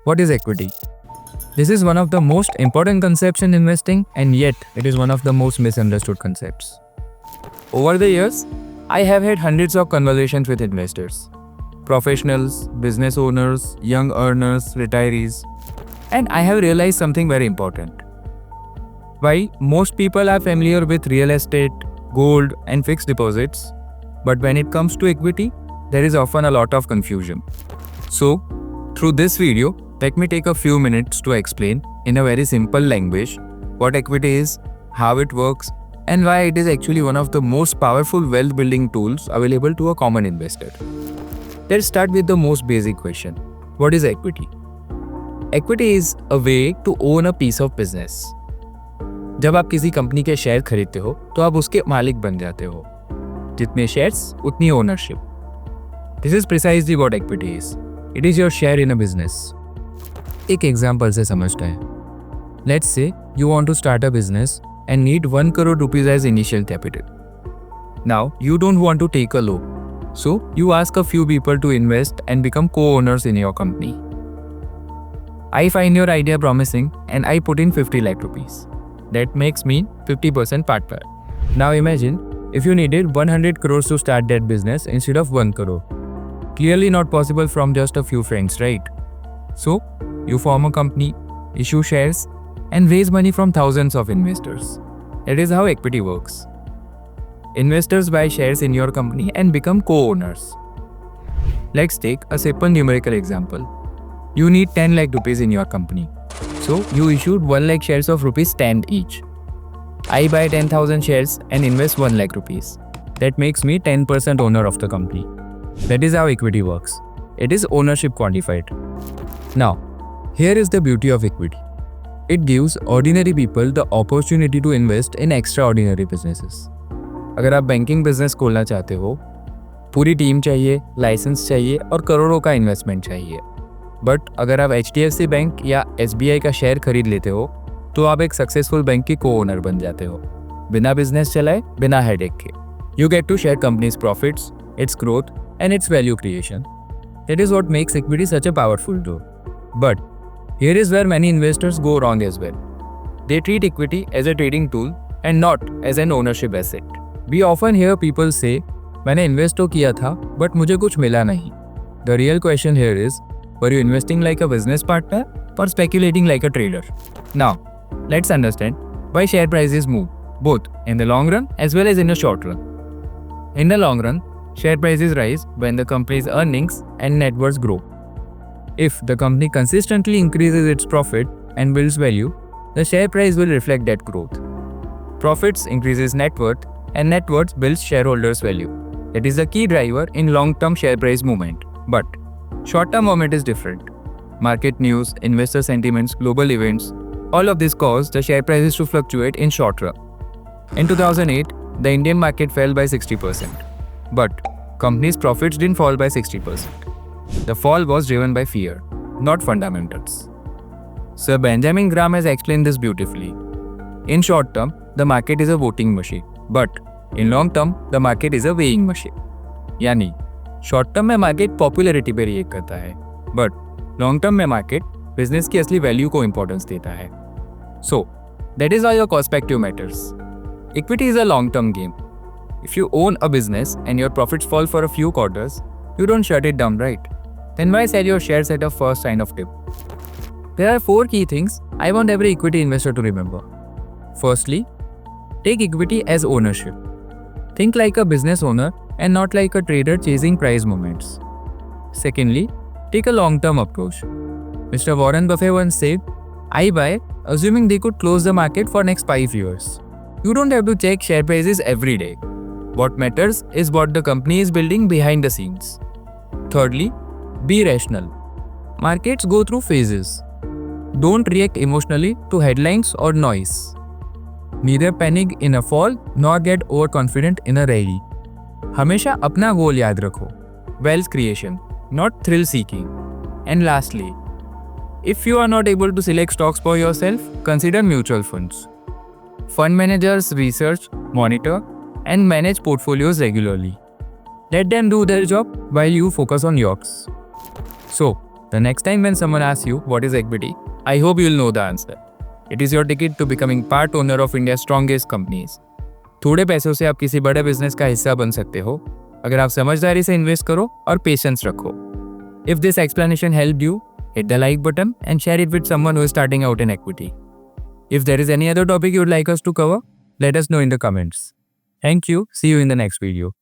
What is equity? This is one of the most important concepts in investing, and yet it is one of the most misunderstood concepts. Over the years, I have had hundreds of conversations with investors, professionals, business owners, young earners, retirees, and I have realized something very important. While most people are familiar with real estate, gold, and fixed deposits, but when it comes to equity, there is often a lot of confusion. So, through this video, let me take a few minutes to explain in a very simple language what equity is, how it works, and why it is actually one of the most powerful wealth building tools available to a common investor. Let's start with the most basic question. What is equity? Equity is a way to own a piece of business. जब आप किसी company के share खरीदते हो तो आप उसके मालिक बन जाते हो. जितने शेयर्स उतनी ownership. This is precisely what equity is. It is your share in a business. एक एग्जाम्पल से समझते हैं. Let's say you want to start a business and need 1 crore rupees as initial capital. Now you don't want to take a loan, so you ask a few people to invest and become co-owners in your company. I find your idea promising and I put in 50 lakh rupees. That makes me 50% partner. Now imagine if you needed 100 crores to start that business instead of 1 crore. Clearly not possible from just a few friends, right? So, you form a company, issue shares, and raise money from thousands of investors. That is how equity works. Investors buy shares in your company and become co-owners. Let's take a simple numerical example. You need 10 lakh rupees in your company. So, you issued 1 lakh shares of rupees 10 each. I buy 10,000 shares and invest 1 lakh rupees. That makes me 10% owner of the company. That is how equity works. It is ownership quantified. Now, here is the beauty of equity. It gives ordinary people the opportunity to invest in extraordinary businesses. अगर आप banking business खोलना चाहते हो, पूरी team चाहिए, licence चाहिए और करोड़ों का इन्वेस्टमेंट चाहिए. बट अगर आप HDFC बैंक या SBI का शेयर खरीद लेते हो, तो आप एक सक्सेसफुल बैंक की को-ओनर बन जाते हो. बिना बिजनेस चलाए, बिना हेडेक के. You get to share company's profits, its growth, and its value creation. That is what makes equity such a powerful tool. But here is where many investors go wrong as well. They treat equity as a trading tool and not as an ownership asset. We often hear people say, मैंने invest तो किया था, but मुझे कुछ मिला नहीं. The real question here is, were you investing like a business partner or speculating like a trader? Now, let's understand why share prices move, both in the long run as well as in the short run. In the long run, share prices rise when the company's earnings and net worth grow. If the company consistently increases its profit and builds value, the share price will reflect that growth. Profits increases net worth and net worth builds shareholders' value. That is the key driver in long-term share price movement. But short-term movement is different. Market news, investor sentiments, global events, all of this cause the share prices to fluctuate in short run. In 2008, the Indian market fell by 60%. But companies' profits didn't fall by 60%. The fall was driven by fear, not fundamentals. Sir Benjamin Graham has explained this beautifully. In short term, the market is a voting machine. But in long term, the market is a weighing machine. यानी short term में market popularity पे react करता है, but long term में market business की असली value को importance देता है. So that is how your perspective matters. Equity is a long term game. If you own a business and your profits fall for a few quarters, you don't shut it down, right? Then why sell your shares at a first sign of dip? There are 4 key things I want every equity investor to remember. Firstly, take equity as ownership. Think like a business owner and not like a trader chasing price movements. Secondly, take a long-term approach. Mr. Warren Buffett once said, I buy assuming they could close the market for next 5 years. You don't have to check share prices every day. What matters is what the company is building behind the scenes. Thirdly, be rational. Markets go through phases. Don't react emotionally to headlines or noise. Neither panic in a fall nor get overconfident in a rally. हमेशा अपना गोल याद रखो. Wealth creation, not thrill seeking. And lastly, if you are not able to select stocks for yourself, consider mutual funds. Fund managers research, monitor, and manage portfolios regularly. Let them do their job while you focus on yours. So, The next time when someone asks you what is equity, I hope you'll know the answer. It is your ticket to becoming part owner of India's strongest companies. थोड़े पैसों से आप किसी बड़े business का हिस्सा बन सकते हो अगर आप समझदारी से इन्वेस्ट करो और पेशेंस रखो. If this explanation helped you, hit the like button and share it with someone who is starting out in equity. If there is any other topic you would like us to cover, let us know in the comments. Thank you. See you in the next video.